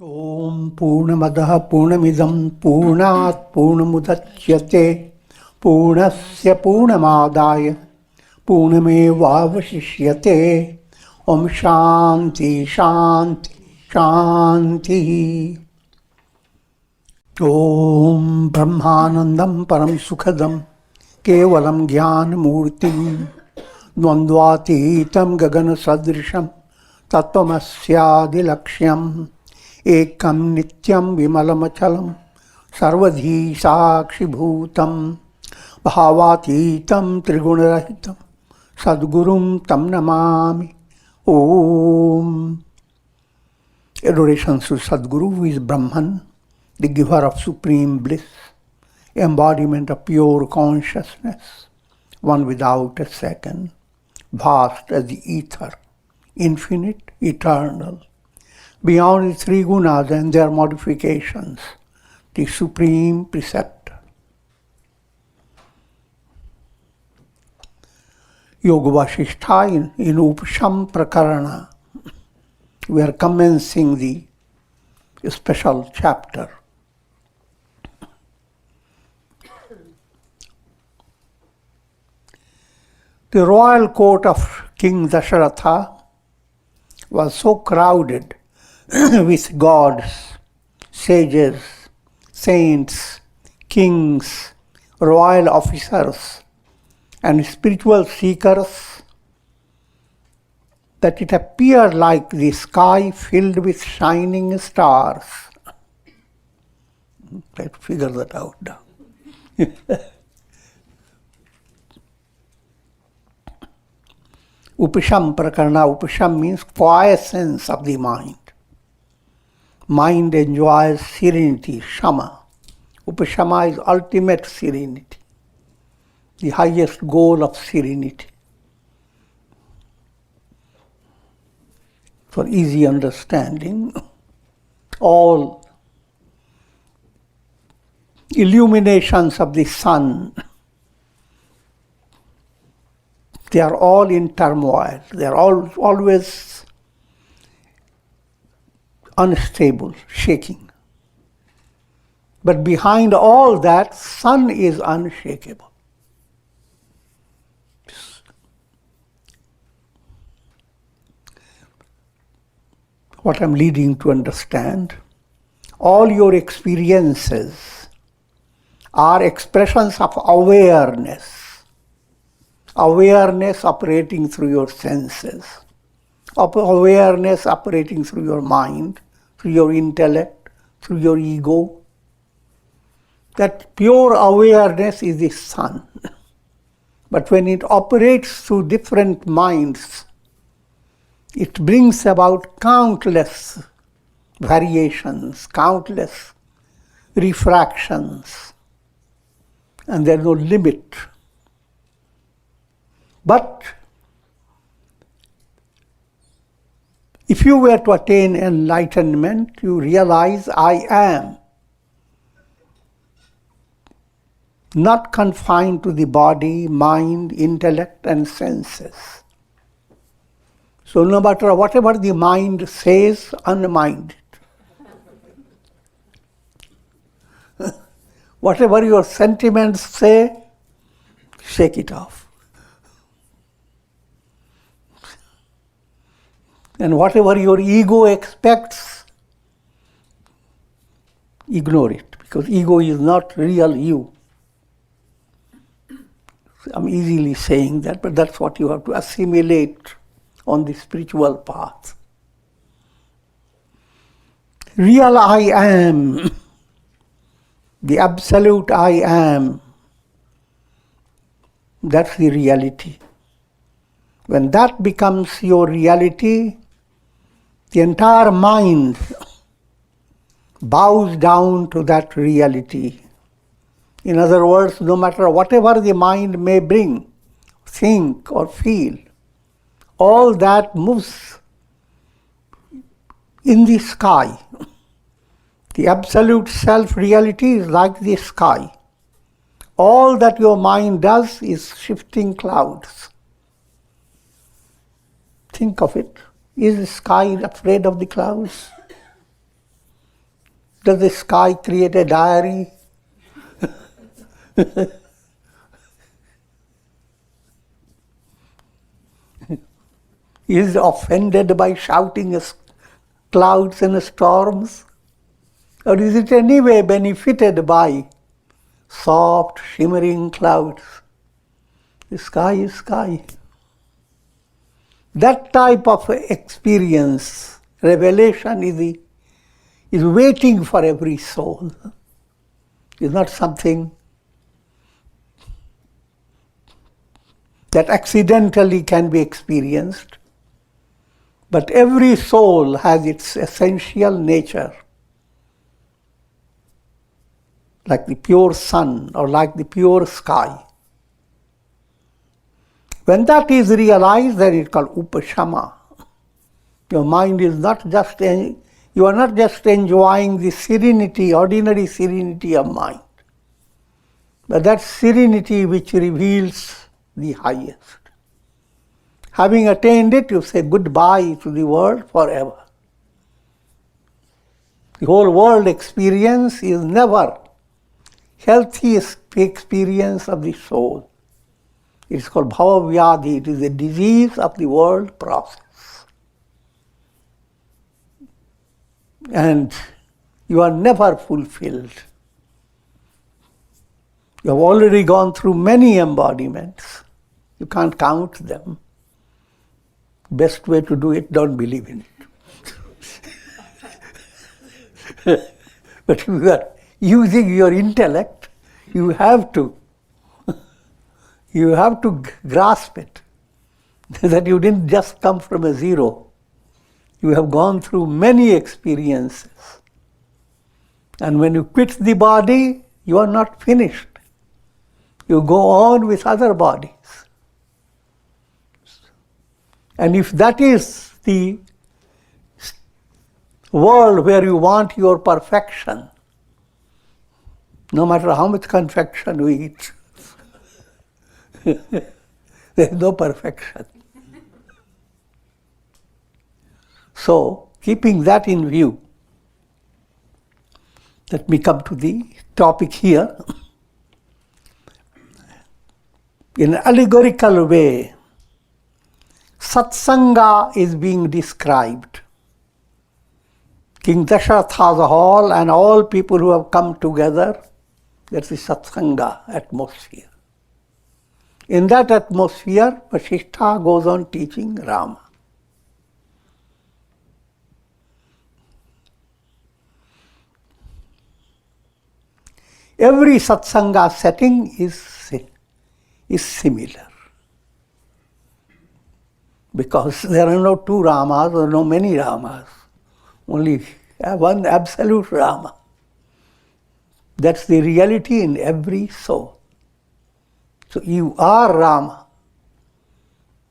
Om Purnamadaha Purnamidam Purnat Purnamudachyate Purnasya Purnamadaya Purnameva Vasishyate Om Shanti Shanti Shanti Om Brahmanandam Param Sukhadam Kevalam Jnana Murtim Dvandvatitam Gagana Sadrisham Tattvamasya Laksham Ekam Nityam Vimalamachalam Sarvadhi Sakshi Bhutam Bhavatitam Trigunarahitam Sadgurum Tam Namami Om. Adoration to Sadguru, who is Brahman, the giver of supreme bliss, embodiment of pure consciousness, one without a second, vast as the ether, infinite, eternal, beyond the three gunas and their modifications, the supreme preceptor. Yoga Vasistha in Upashama Prakarana. We are commencing the special chapter. The royal court of King Dasharatha was so crowded with gods, sages, saints, kings, royal officers, and spiritual seekers that it appeared like the sky filled with shining stars. Try to figure that out now. Upashama Prakarana. Upashama means quiescence of the mind. Mind enjoys serenity, shama. Upashama is ultimate serenity, the highest goal of serenity. For easy understanding, all illuminations of the sun, they are all in turmoil. They are always unstable, shaking. But behind all that, sun is unshakable. What I'm leading to understand, all your experiences are expressions of awareness. Awareness operating through your senses. Awareness operating through your mind, through your intellect, through your ego. That pure awareness is the sun. But when it operates through different minds, it brings about countless variations, countless refractions, and there is no limit. But if you were to attain enlightenment, you realize I am not confined to the body, mind, intellect, and senses. So no matter whatever the mind says, unmind it. Whatever your sentiments say, shake it off. And whatever your ego expects, ignore it, because ego is not real you. I'm easily saying that, but that's what you have to assimilate on the spiritual path. Real I am, the absolute I am, that's the reality. When that becomes your reality, the entire mind bows down to that reality. In other words, no matter whatever the mind may bring, think or feel, all that moves in the sky. The absolute self-reality is like the sky. All that your mind does is shifting clouds. Think of it. Is the sky afraid of the clouds? Does the sky create a diary? Is it offended by shouting clouds and storms? Or is it anyway benefited by soft, shimmering clouds? The sky is sky. That type of experience, revelation, is waiting for every soul. It's not something that accidentally can be experienced, but every soul has its essential nature, like the pure sun or like the pure sky. When that is realized, then it's called Upashama. Your mind is not just, you are not just enjoying the serenity, ordinary serenity of mind, but that serenity which reveals the highest. Having attained it, you say goodbye to the world forever. The whole world experience is never healthy experience of the soul. It's called bhava-vyadhi. It is a disease of the world process. And you are never fulfilled. You have already gone through many embodiments. You can't count them. Best way to do it, don't believe in it. But if you are using your intellect, you have to grasp it, that you didn't just come from a zero. You have gone through many experiences. And when you quit the body, you are not finished. You go on with other bodies. And if that is the world where you want your perfection, no matter how much confection you eat, there is no perfection. So, keeping that in view, let me come to the topic here. In an allegorical way, Satsanga is being described. King Dasharatha has a hall and all people who have come together, that's the Satsanga atmosphere. In that atmosphere, Vasishtha goes on teaching Rama. Every Satsanga setting is similar. Because there are no two Ramas or no many Ramas. Only one absolute Rama. That's the reality in every soul. So you are Rama.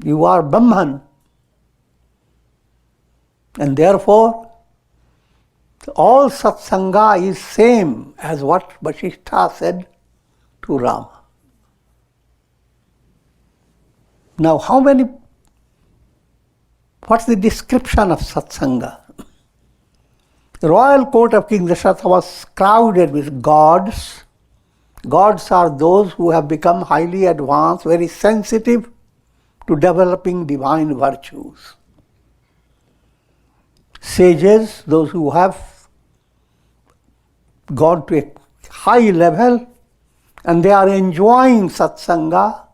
You are Brahman. And therefore, all Satsanga is same as what Vasishtha said to Rama. Now, what's the description of Satsanga? The royal court of King Dasharatha was crowded with gods. Gods are those who have become highly advanced, very sensitive to developing divine virtues. Sages, those who have gone to a high level and they are enjoying Satsanga,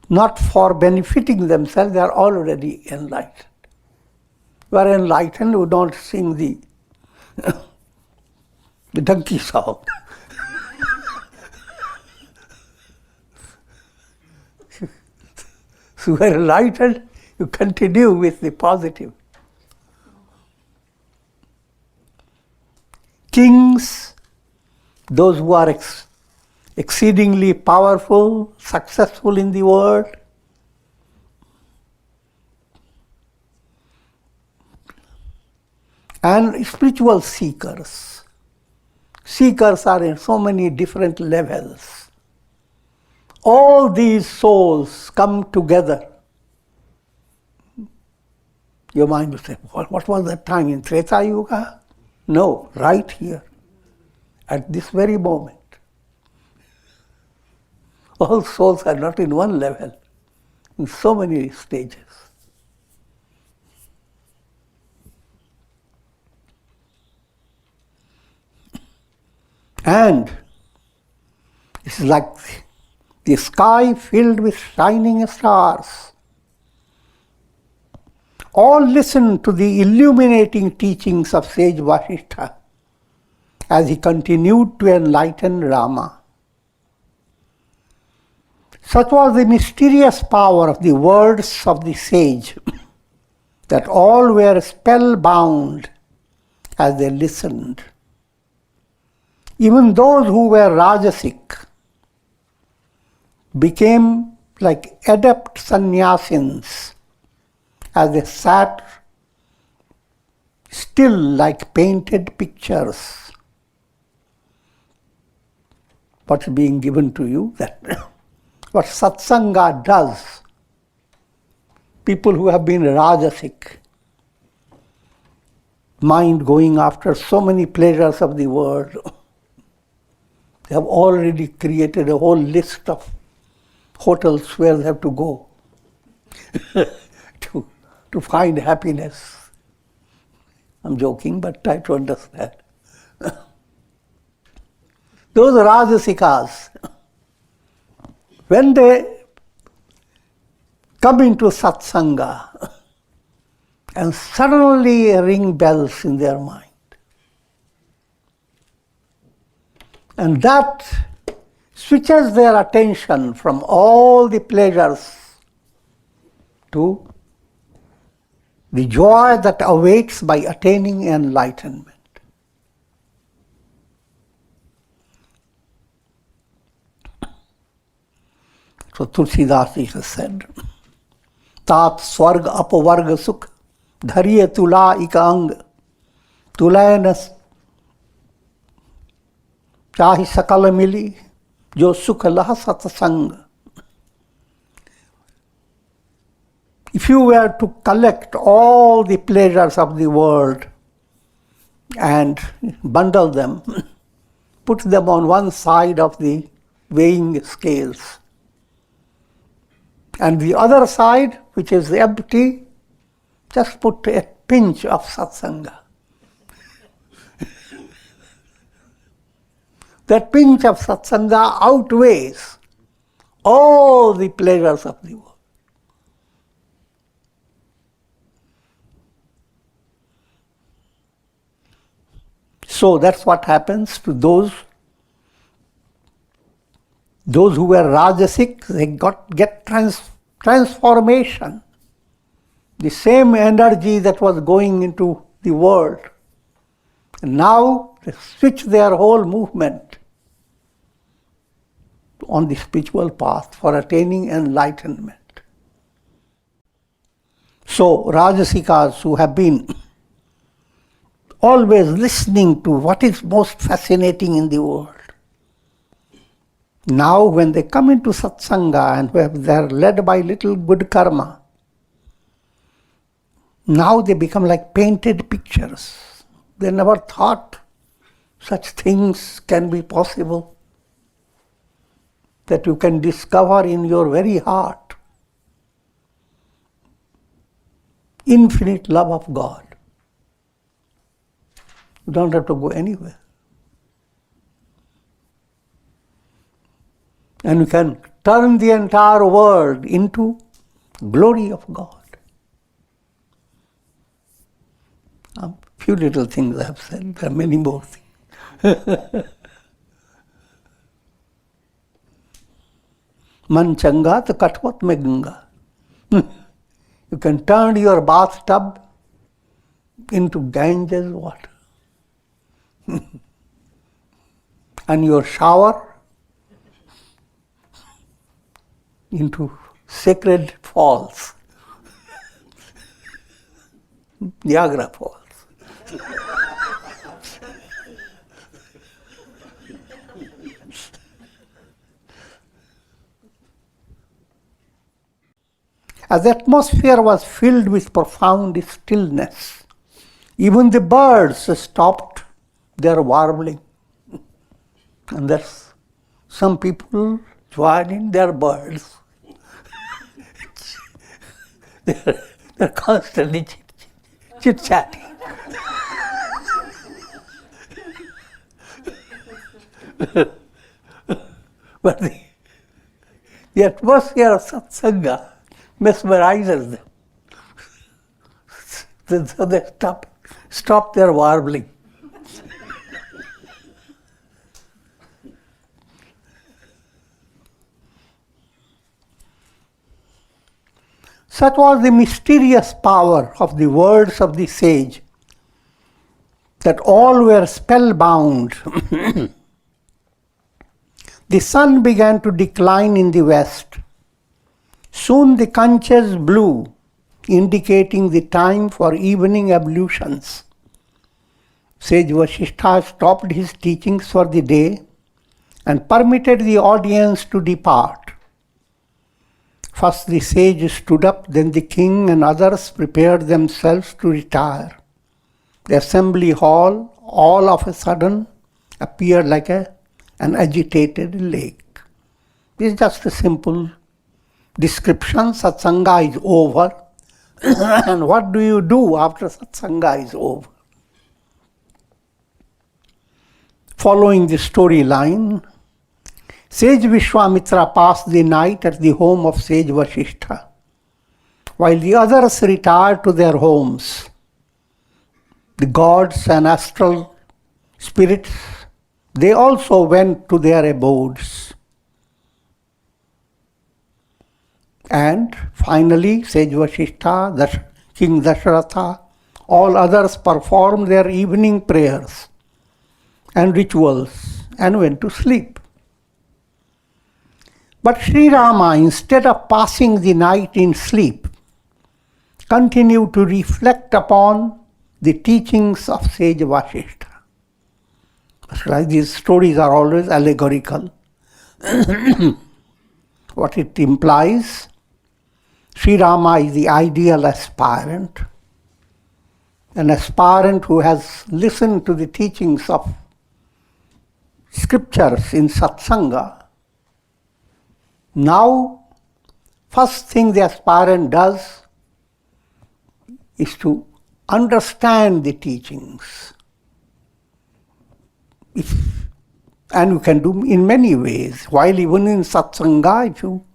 not for benefiting themselves, they are already enlightened. You are enlightened, you don't sing the donkey song. So you are enlightened, you continue with the positive. Kings, those who are exceedingly powerful, successful in the world, and spiritual seekers. Seekers are in so many different levels. All these souls come together Your mind will say, what was that time in Treta Yuga? No, right here, at this very moment. All souls are not in one level, in so many stages. And it's like the sky filled with shining stars. All listen to the illuminating teachings of sage Vasishtha as he continued to enlighten Rama. Such was the mysterious power of the words of the sage that all were spellbound as they listened. Even those who were Rajasic became like adept sannyasins as they sat still like painted pictures. What's being given to you? That what Satsanga does. People who have been Rajasic, mind going after so many pleasures of the world, they have already created a whole list of hotels where they have to go to find happiness. I'm joking, but try to understand. Those Rajasikas, when they come into Satsanga, and suddenly ring bells in their mind. And that switches their attention from all the pleasures to the joy that awaits by attaining enlightenment. So Tulsidas has said, Tat Swarg Apavarga Sukh Dhariya Tula Ikang Tulayanas Chahi Sakala Mili Jo Sukha Laha Satsang. If you were to collect all the pleasures of the world and bundle them, put them on one side of the weighing scales, and the other side, which is empty, just put a pinch of satsanga. That pinch of satsanga outweighs all the pleasures of the world. So that's what happens to those who were Rajasic. They get transformation. The same energy that was going into the world. And now they switch their whole movement on the spiritual path for attaining enlightenment. So Rajasikas who have been always listening to what is most fascinating in the world, now when they come into satsanga and they are led by little good karma, now they become like painted pictures. They never thought such things can be possible, that you can discover in your very heart infinite love of God. You don't have to go anywhere. And you can turn the entire world into glory of God. A few little things I have said, there are many more things. Man changa to katvat me ganga. You can turn your bathtub into Ganges water. And your shower into sacred falls. Niagara Falls. the atmosphere was filled with profound stillness. Even the birds stopped their warbling. And there's some people joining their birds. they're constantly chit-chatting. But the atmosphere of Satsanga mesmerizes them. So they stop their warbling. Such was the mysterious power of the words of the sage that all were spellbound. The sun began to decline in the west. Soon the conches blew, indicating the time for evening ablutions. Sage Vasishtha stopped his teachings for the day and permitted the audience to depart. First the sage stood up, then the king and others prepared themselves to retire. The assembly hall, all of a sudden, appeared like an agitated lake. This is just a simple description. Satsanga is over. And what do you do after Satsanga is over? Following the storyline, Sage Vishwamitra passed the night at the home of Sage Vasishtha, while the others retired to their homes. The gods and astral spirits, they also went to their abodes. And finally, Sage Vasishtha, King Dasharatha, all others performed their evening prayers and rituals and went to sleep. But Sri Rama, instead of passing the night in sleep, continued to reflect upon the teachings of Sage Vasishtha. These stories are always allegorical. What it implies, Sri Rama is the ideal aspirant, an aspirant who has listened to the teachings of scriptures in Satsanga. Now, first thing the aspirant does is to understand the teachings. And you can do in many ways. While even in Satsanga, if you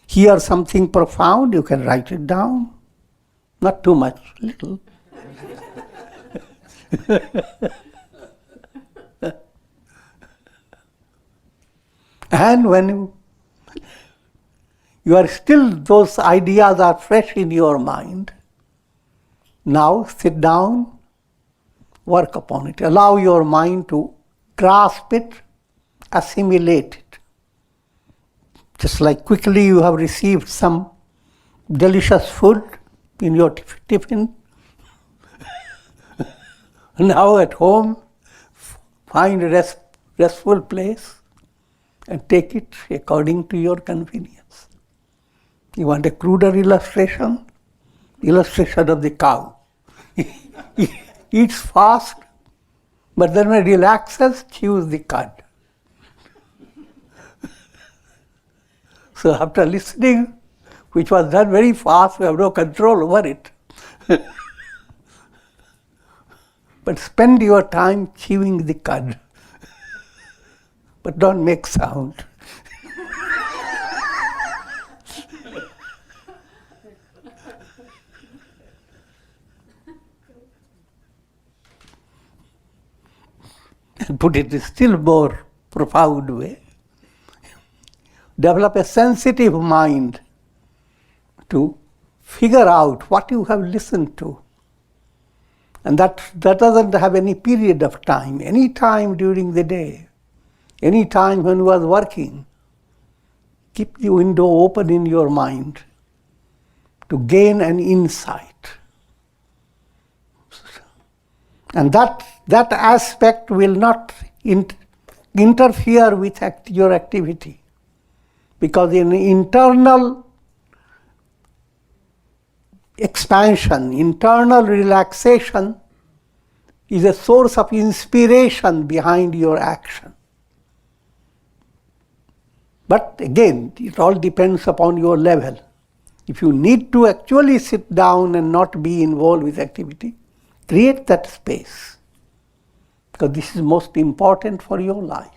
hear something profound, you can write it down. Not too much, little. And when you are still, those ideas are fresh in your mind, now sit down, work upon it. Allow your mind to grasp it, assimilate it. Just like quickly you have received some delicious food in your tiffin. Now at home, find a restful place and take it according to your convenience. You want a cruder illustration? Illustration of the cow. Eats fast, but then when it relaxes, chews the cud. So after listening, which was done very fast, we have no control over it. But spend your time chewing the cud. But don't make sound. And put it in still more profound way. Develop a sensitive mind to figure out what you have listened to. And that doesn't have any period of time, any time during the day, any time when you are working. Keep the window open in your mind to gain an insight. And that aspect will not interfere with your activity. Because in internal expansion, internal relaxation is a source of inspiration behind your action. But again, it all depends upon your level. If you need to actually sit down and not be involved with activity, create that space, because this is most important for your life.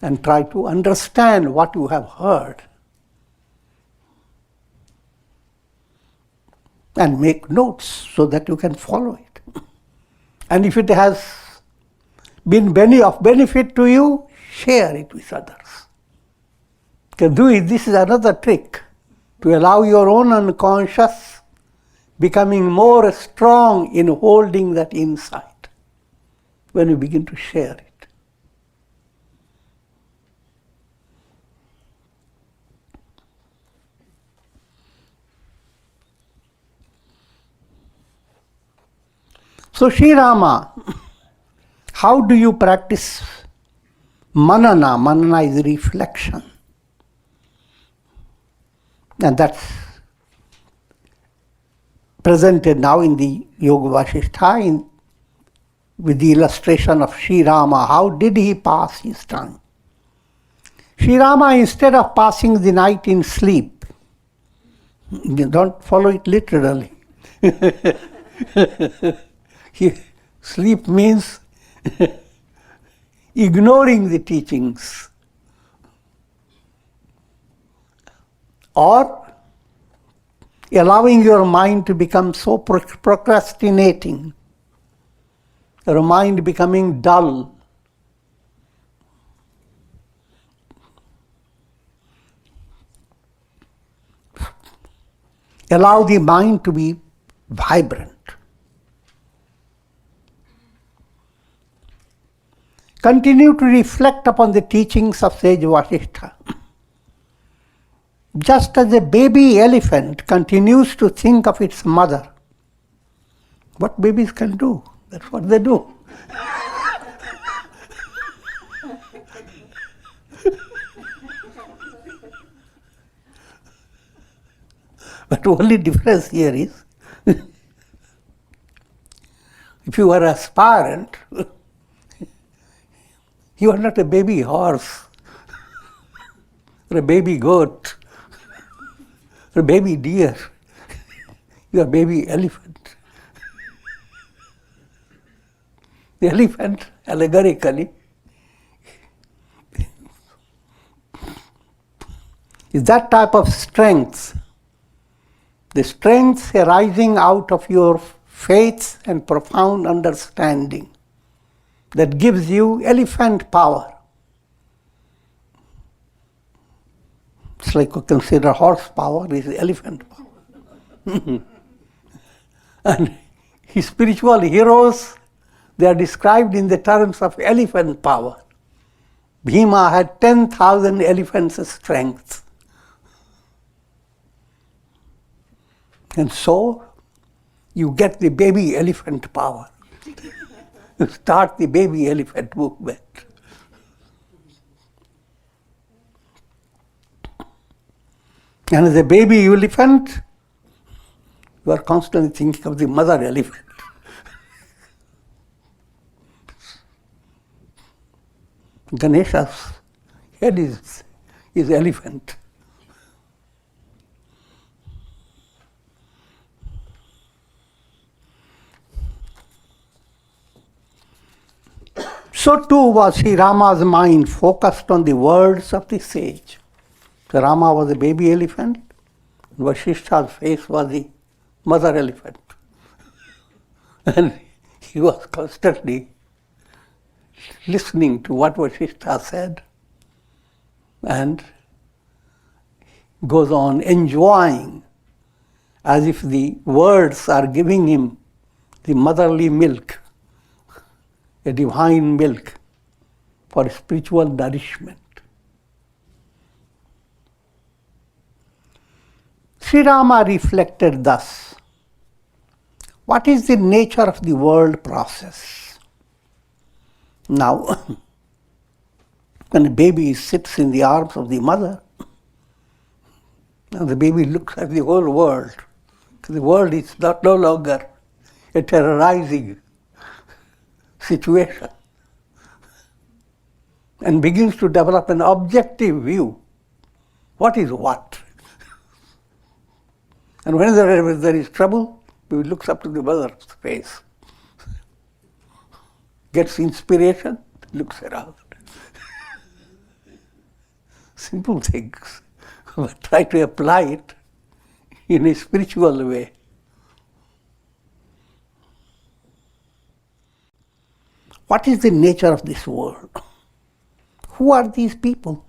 And try to understand what you have heard and make notes so that you can follow it. And if it has been of benefit to you, share it with others. This is another trick to allow your own unconscious becoming more strong in holding that insight when you begin to share it. So Sri Rama, how do you practice manana? Manana is reflection. And that's presented now in the Yoga Vasistha with the illustration of Sri Rama. How did he pass his time? Sri Rama, instead of passing the night in sleep, you don't follow it literally. Sleep means ignoring the teachings, or allowing your mind to become so procrastinating, your mind becoming dull. Allow the mind to be vibrant. Continue to reflect upon the teachings of sage Vasishtha. Just as a baby elephant continues to think of its mother, what babies can do, that's what they do. But the only difference here is, if you are an aspirant, you are not a baby horse, or a baby goat, or a baby deer. You are a baby elephant. The elephant, allegorically, is that type of strength, the strength arising out of your faith and profound understanding that gives you elephant power. It's like we consider horsepower is elephant power. And his spiritual heroes, they are described in the terms of elephant power. Bhima had 10,000 elephants' strength. And so, you get the baby elephant power. You start the baby elephant movement. And as a baby elephant, you are constantly thinking of the mother elephant. Ganesha's head is elephant. So too was Sri Rama's mind focused on the words of the sage. So Rama was a baby elephant, and Vasishtha's face was the mother elephant. And he was constantly listening to what Vasishtha said and goes on enjoying as if the words are giving him the motherly milk, a divine milk for spiritual nourishment. Sri Rama reflected thus: what is the nature of the world process? Now, when a baby sits in the arms of the mother Now the baby looks at the whole world. The world is no longer a terrorizing situation, and begins to develop an objective view. What is what? And whenever there is trouble, he looks up to the mother's face, gets inspiration, looks around. Simple things, but try to apply it in a spiritual way. What is the nature of this world? Who are these people?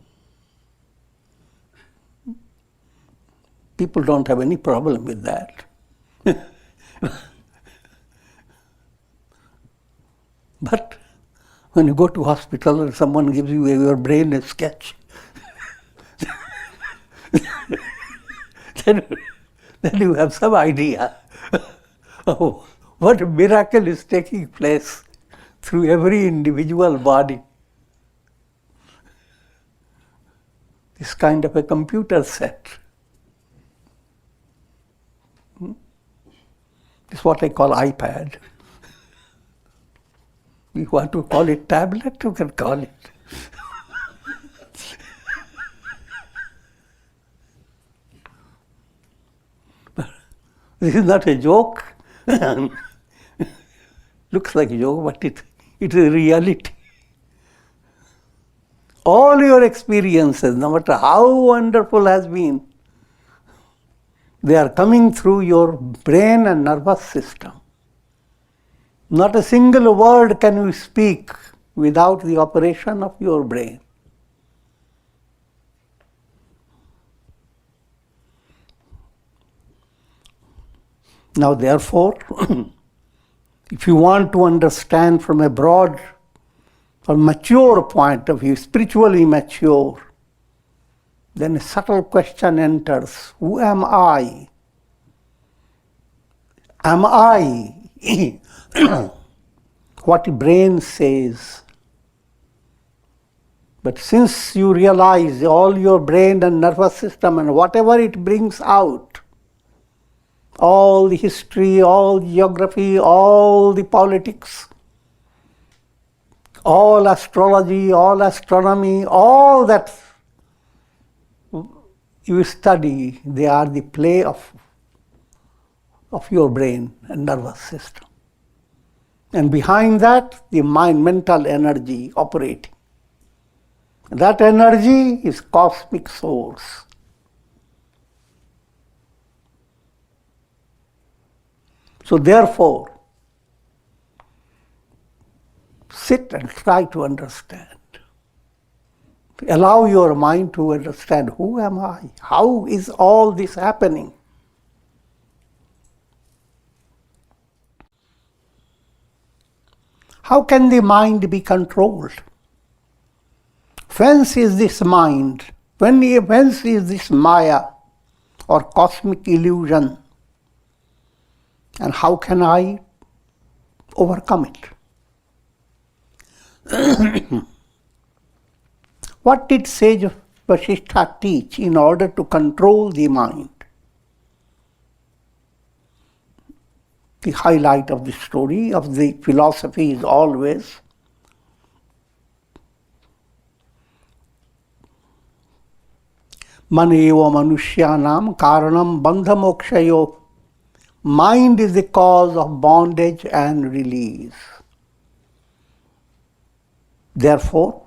People don't have any problem with that. But when you go to hospital and someone gives you your brain a sketch, then you have some idea of what a miracle is taking place through every individual body. This kind of a computer set. This is what I call iPad. You want to call it tablet, you can call it. This is not a joke. Looks like a joke, but it is a reality. All your experiences, no matter how wonderful has been, they are coming through your brain and nervous system. Not a single word can you speak without the operation of your brain. Now therefore, if you want to understand from a broad or mature point of view, spiritually mature, then a subtle question enters. Who am I? Am I what the brain says? But since you realize all your brain and nervous system and whatever it brings out, all the history, all the geography, all the politics, all astrology, all astronomy, all that you study, they are the play of your brain and nervous system. And behind that, the mind, mental energy operating. That energy is cosmic source. So therefore, sit and try to understand. Allow your mind to understand, who am I? How is all this happening? How can the mind be controlled? Whence is this mind? Whence is this Maya or cosmic illusion? And how can I overcome it? What did sage Vasishtha teach in order to control the mind? The highlight of the story, of the philosophy, is always man eva manushyanam karanam bandha mokshayo. Mind is the cause of bondage and release. Therefore,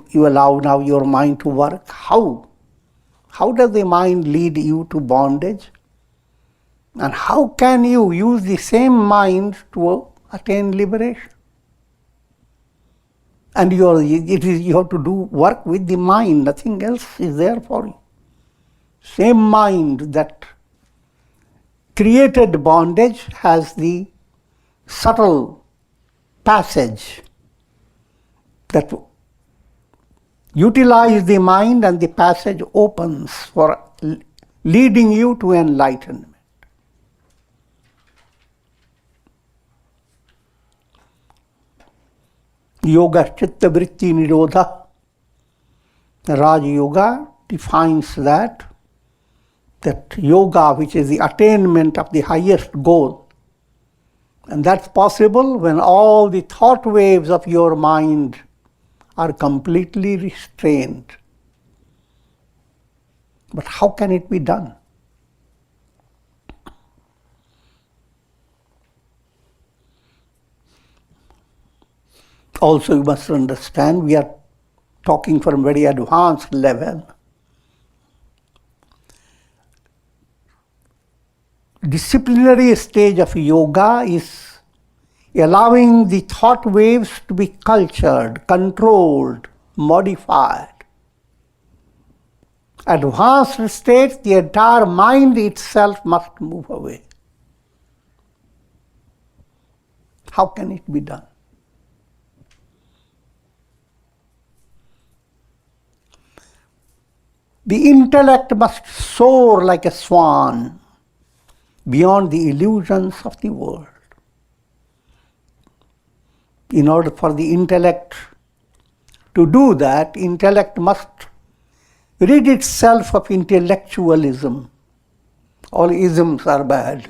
you allow now your mind to work. How? How does the mind lead you to bondage? And how can you use the same mind to attain liberation? And you have to do work with the mind, nothing else is there for you. Same mind that created bondage has the subtle passage that utilize the mind, and the passage opens for leading you to enlightenment. Yoga Chitta Vritti Nirodha. Raj Yoga defines that that yoga, which is the attainment of the highest goal. And that's possible when all the thought waves of your mind are completely restrained. But how can it be done? Also, you must understand, we are talking from a very advanced level. Disciplinary stage of yoga is allowing the thought waves to be cultured, controlled, modified. Advanced states, the entire mind itself must move away. How can it be done? The intellect must soar like a swan beyond the illusions of the world. In order for the intellect to do that, intellect must rid itself of intellectualism. All isms are bad.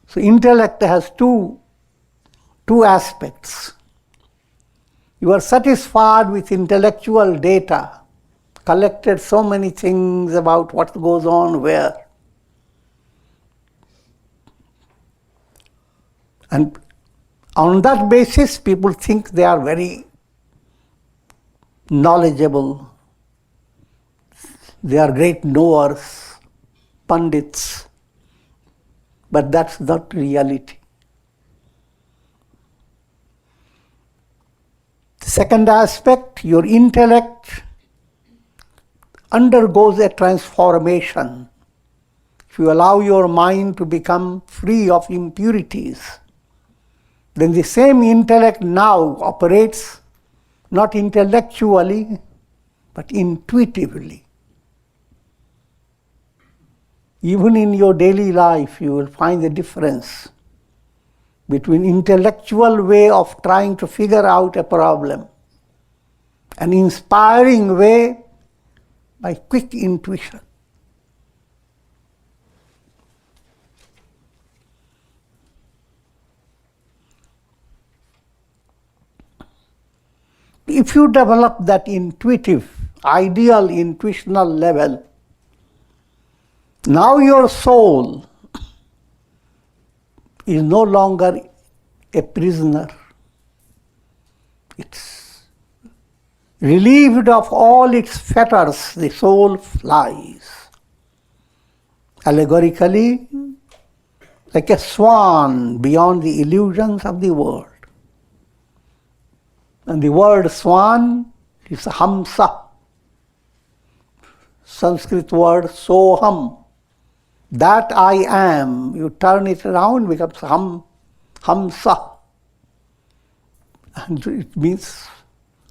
So intellect has two aspects. You are satisfied with intellectual data, collected so many things about what goes on where. And on that basis, people think they are very knowledgeable. They are great knowers, pandits. But that's not reality. The second aspect, your intellect undergoes a transformation. If you allow your mind to become free of impurities, then the same intellect now operates not intellectually, but intuitively. Even in your daily life, you will find the difference between intellectual way of trying to figure out a problem, an inspiring way by quick intuition. If you develop that intuitive, ideal intuitional level, now your soul is no longer a prisoner. It's relieved of all its fetters, the soul flies. Allegorically, like a swan beyond the illusions of the world. And the word swan is hamsa. Sanskrit word soham. That I am, you turn it around, becomes hamsa. And it means,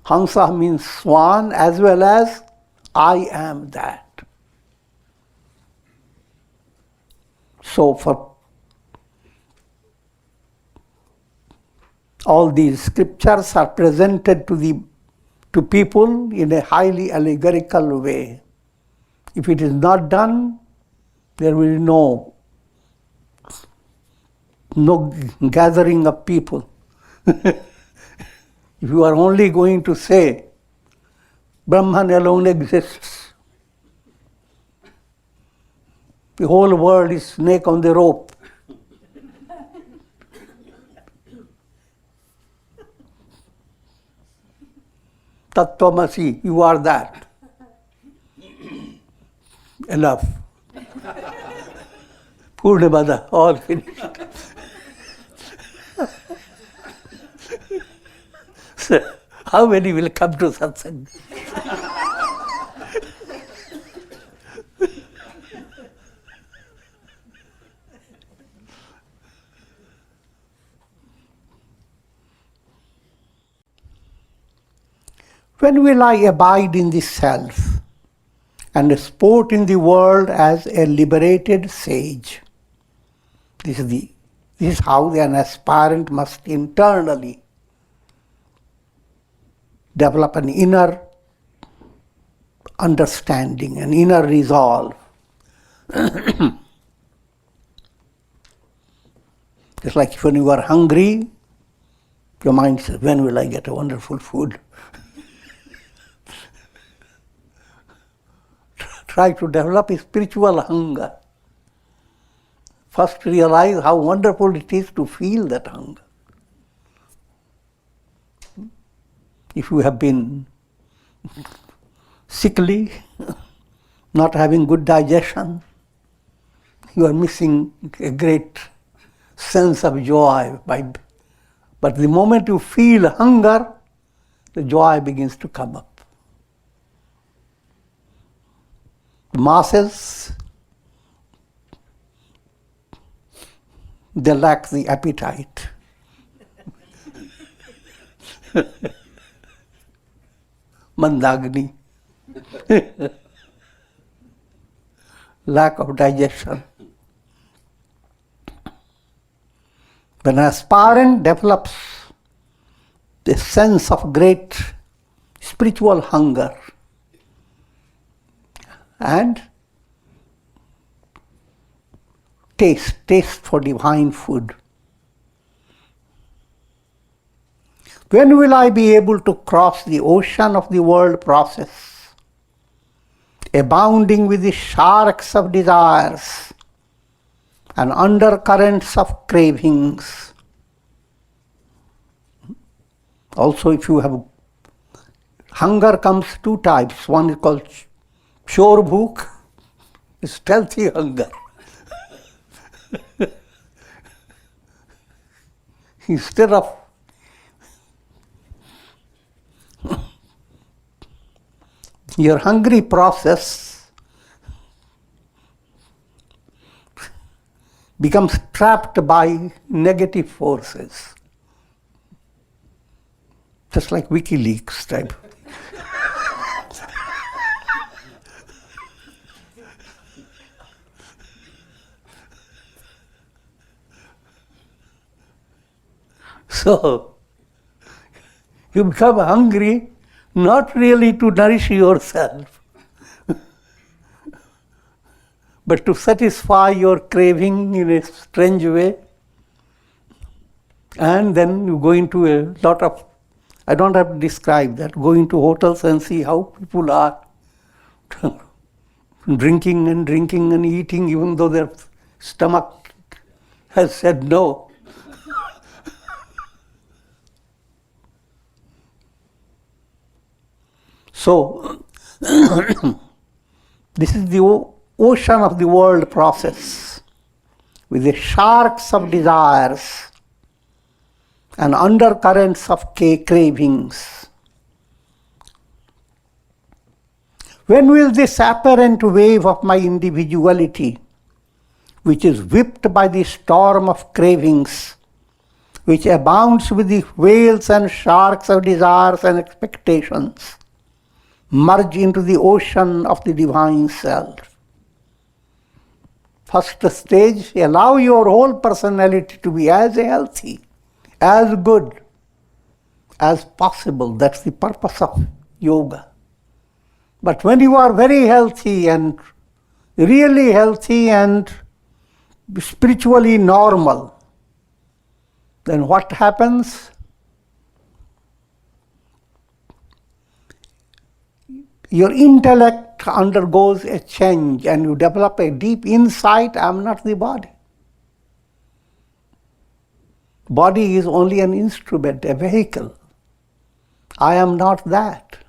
hamsa means swan as well as I am that. So for all these scriptures are presented to people in a highly allegorical way. If it is not done, there will be no gathering of people. If you are only going to say, Brahman alone exists, the whole world is snake on the rope. Tattvamasi, you are that. Enough. Purnamada, all finished. So, how many will come to Satsang? When will I abide in the self and sport in the world as a liberated sage? This is how an aspirant must internally develop an inner understanding, an inner resolve. Just like when you are hungry, your mind says, when will I get a wonderful food? Try to develop a spiritual hunger. First realize how wonderful it is to feel that hunger. If you have been sickly, not having good digestion, you are missing a great sense of joy. But the moment you feel hunger, the joy begins to come up. The masses, they lack the appetite. Mandagni. Lack of digestion. When an aspirant develops the sense of great spiritual hunger and taste for divine food, when will I be able to cross the ocean of the world process, abounding with the sharks of desires and undercurrents of cravings? Also, if you have hunger, comes two types. One is called chor bhuk, stealthy hunger. Instead of your hungry process becomes trapped by negative forces. Just like WikiLeaks type. So, you become hungry not really to nourish yourself, but to satisfy your craving in a strange way. And then you go into a lot of, I don't have to describe that, go into hotels and see how people are drinking and eating even though their stomach has said no. So, this is the ocean of the world process, with the sharks of desires and undercurrents of cravings. When will this apparent wave of my individuality, which is whipped by the storm of cravings, which abounds with the whales and sharks of desires and expectations, merge into the ocean of the divine self? First stage, allow your whole personality to be as healthy, as good as possible. That's the purpose of yoga. But when you are very healthy and really healthy and spiritually normal, then what happens? Your intellect undergoes a change and you develop a deep insight, I am not the body. Body is only an instrument, a vehicle. I am not that.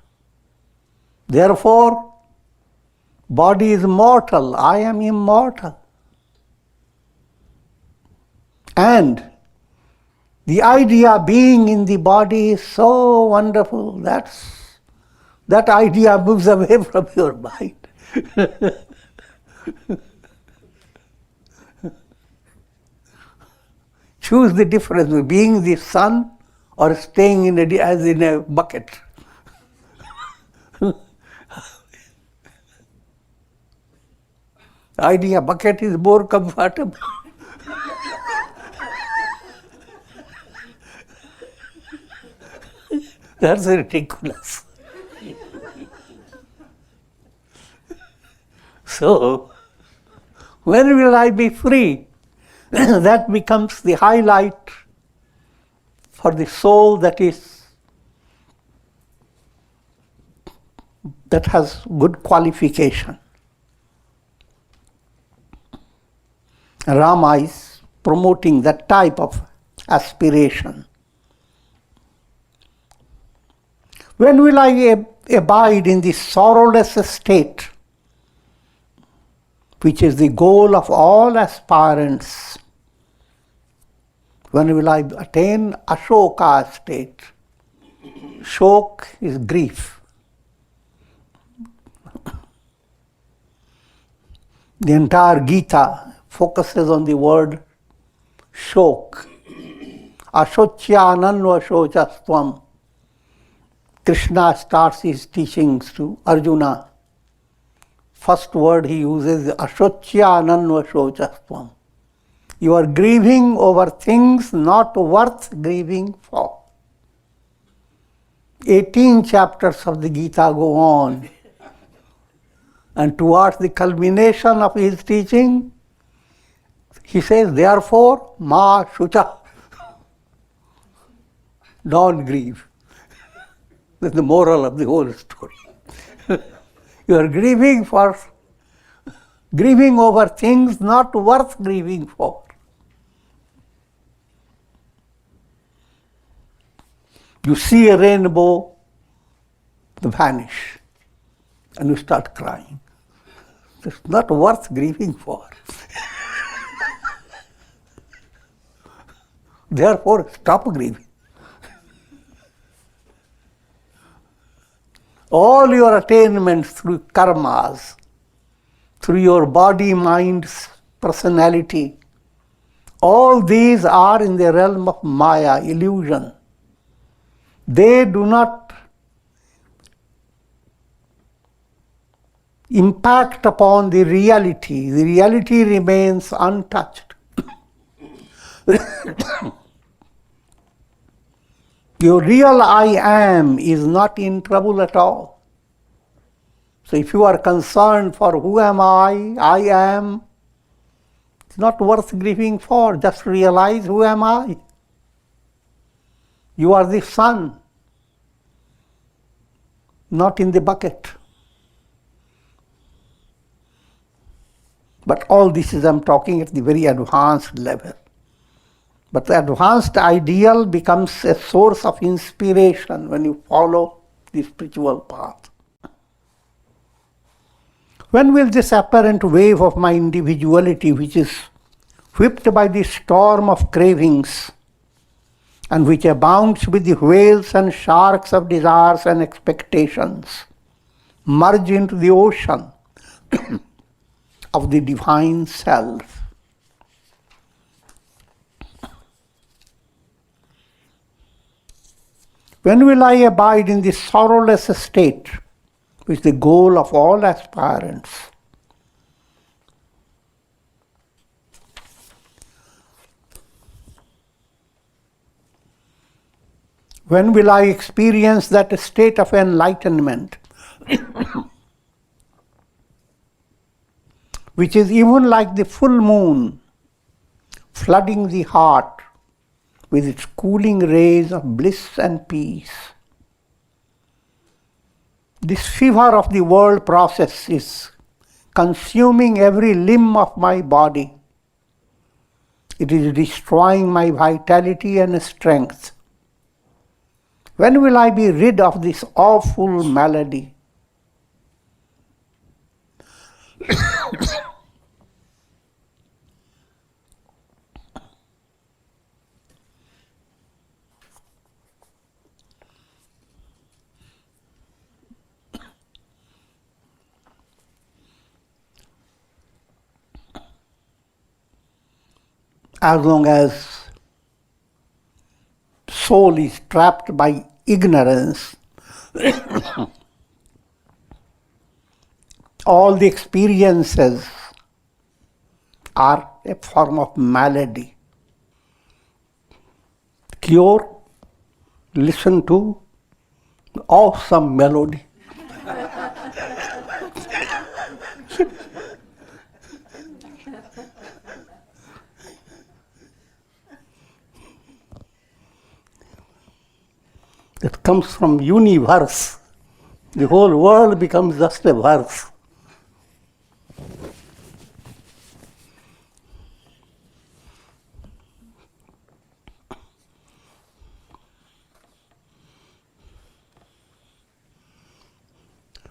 Therefore, body is mortal, I am immortal. And the idea of being in the body is so wonderful, that idea moves away from your mind. Choose the difference between being the sun or staying as in a bucket. Idea bucket is more comfortable. That's ridiculous. So, when will I be free? That becomes the highlight for the soul that has good qualification. Rama is promoting that type of aspiration. When will I abide in the sorrowless state, which is the goal of all aspirants? When will I attain Ashoka state? Shok is grief. The entire Gita focuses on the word shok. Ashocya nanva shochastvam. Krishna starts his teachings to Arjuna. First word he uses is Ashocya nanva shochastvam. You are grieving over things not worth grieving for. 18 chapters of the Gita go on. And towards the culmination of his teaching, he says, therefore, ma shucha. Don't grieve. That's the moral of the whole story. You are grieving over things not worth grieving for. You see a rainbow, they vanish, and you start crying. It's not worth grieving for. Therefore, stop grieving. All your attainments through karmas, through your body, mind, personality, all these are in the realm of Maya, illusion. They do not impact upon the reality. The reality remains untouched. Your real I am is not in trouble at all. So if you are concerned for who am I am, it's not worth grieving for. Just realize who am I. You are the sun, not in the bucket. But all this is, I'm talking at the very advanced level. But the advanced ideal becomes a source of inspiration when you follow the spiritual path. When will this apparent wave of my individuality, which is whipped by the storm of cravings, and which abounds with the whales and sharks of desires and expectations, merge into the ocean of the divine self? When will I abide in the sorrowless state, which is the goal of all aspirants? When will I experience that state of enlightenment, which is even like the full moon, flooding the heart with its cooling rays of bliss and peace? This fever of the world process is consuming every limb of my body. It is destroying my vitality and strength. When will I be rid of this awful malady? As long as soul is trapped by ignorance, all the experiences are a form of malady. Cure, listen to Awesome melody. That comes from universe. The whole world becomes just a verse.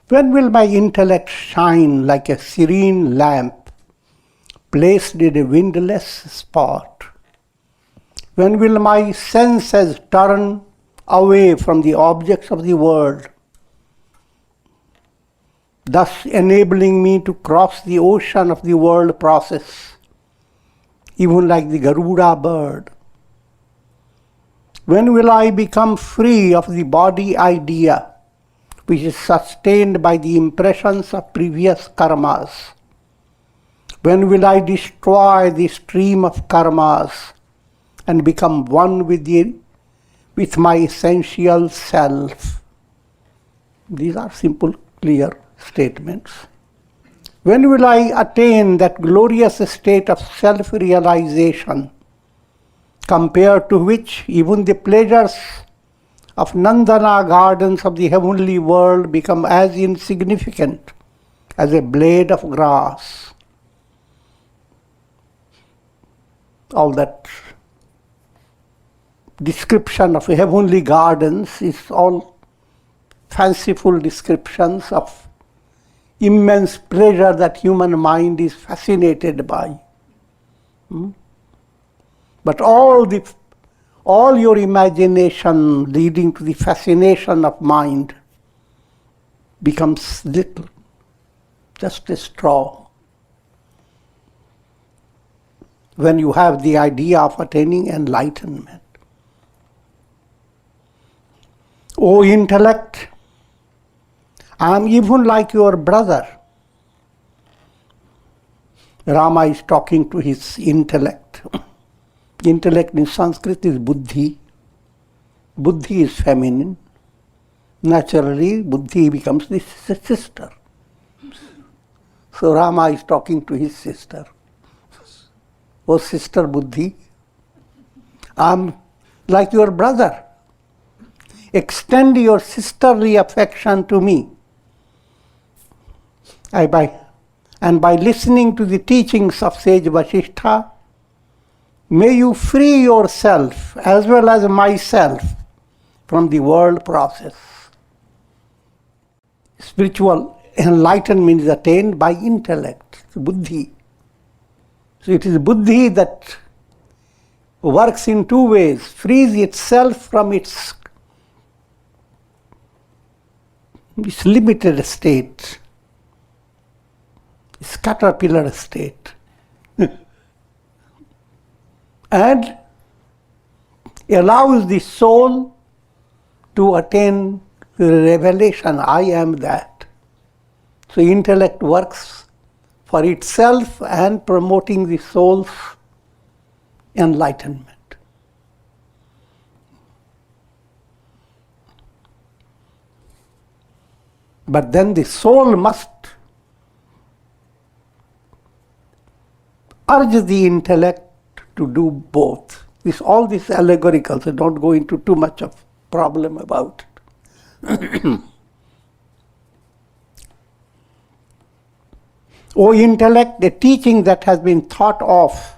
When will my intellect shine like a serene lamp placed in a windless spot? When will my senses turn away from the objects of the world, thus enabling me to cross the ocean of the world process, even like the Garuda bird? When will I become free of the body idea, which is sustained by the impressions of previous karmas? When will I destroy the stream of karmas and become one with my essential self? These are simple, clear statements. When will I attain that glorious state of self-realization, compared to which even the pleasures of Nandana gardens of the heavenly world become as insignificant as a blade of grass? All that description of heavenly gardens is all fanciful descriptions of immense pleasure that human mind is fascinated by. But all your imagination leading to the fascination of mind becomes little, just a straw, when you have the idea of attaining enlightenment. O intellect, I am even like your brother. Rama is talking to his intellect. Intellect in Sanskrit is buddhi. Buddhi is feminine. Naturally, buddhi becomes the sister. So Rama is talking to his sister. O sister buddhi, I am like your brother. Extend your sisterly affection to me. And by listening to the teachings of sage Vasishtha, may you free yourself as well as myself from the world process. Spiritual enlightenment is attained by intellect, buddhi. So it is buddhi that works in two ways, frees itself from its limited state, its caterpillar state, and allows the soul to attain the revelation, I am that. So intellect works for itself and promoting the soul's enlightenment. But then the soul must urge the intellect to do both. All this allegorical, so don't go into too much of problem about it. O intellect, the teaching that has been thought of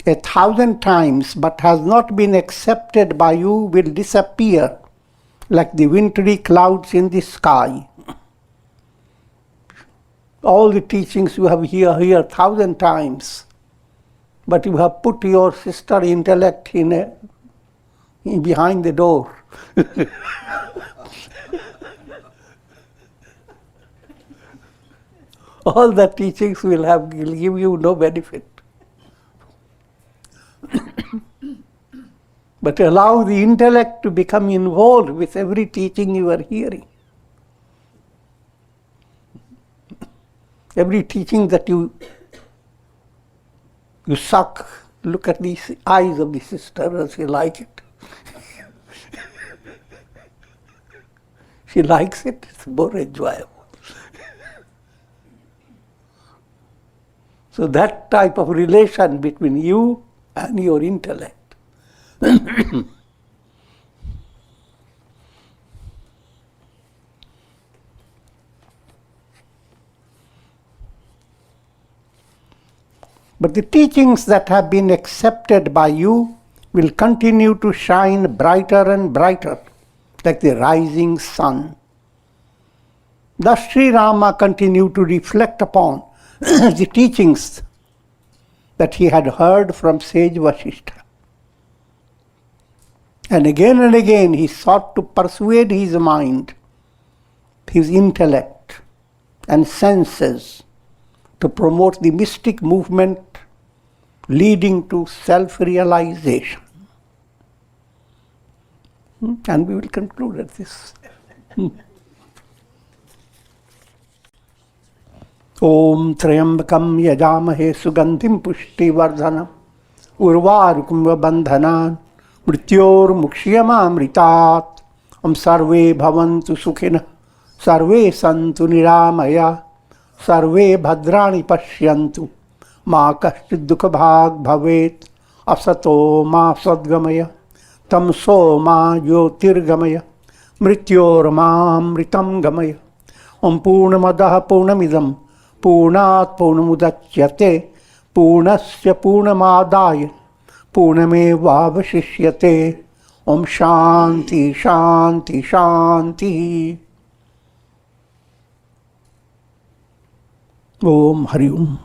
1,000 times but has not been accepted by you will disappear like the wintry clouds in the sky. All the teachings you have heard 1,000 times, but you have put your sister intellect in behind the door. All the teachings will give you no benefit. But allow the intellect to become involved with every teaching you are hearing. Every teaching that you suck, look at these eyes of the sister as you like it. She likes it, it's more enjoyable. So that type of relation between you and your intellect. But the teachings that have been accepted by you will continue to shine brighter and brighter, like the rising sun. Thus Sri Rama continued to reflect upon the teachings that he had heard from sage Vasishtha. And again he sought to persuade his mind, his intellect and senses to promote the mystic movement leading to self-realization. And we will conclude at this. Om Trayambakam Yajamahe Sugandhim Pushti Vardhanam Urvarukum Bandhanan Mrityor Mukshiyamamritat Om Sarve Bhavantu Sukhina Sarve Santu Niramaya Sarve Bhadrani Pashyantu Ma Kashchid Dukha Bhag Bhavet Asato Ma Sadgamaya Tamso Ma Jyotirgamaya Mrityor Ma Amritam Gamaya Om Purnamadaha Purnamidam Purnat Purnamudachyate Purnasya Purnamadaya Purnamevavashishyate Om Shanti Shanti Shanti Om Hari Om.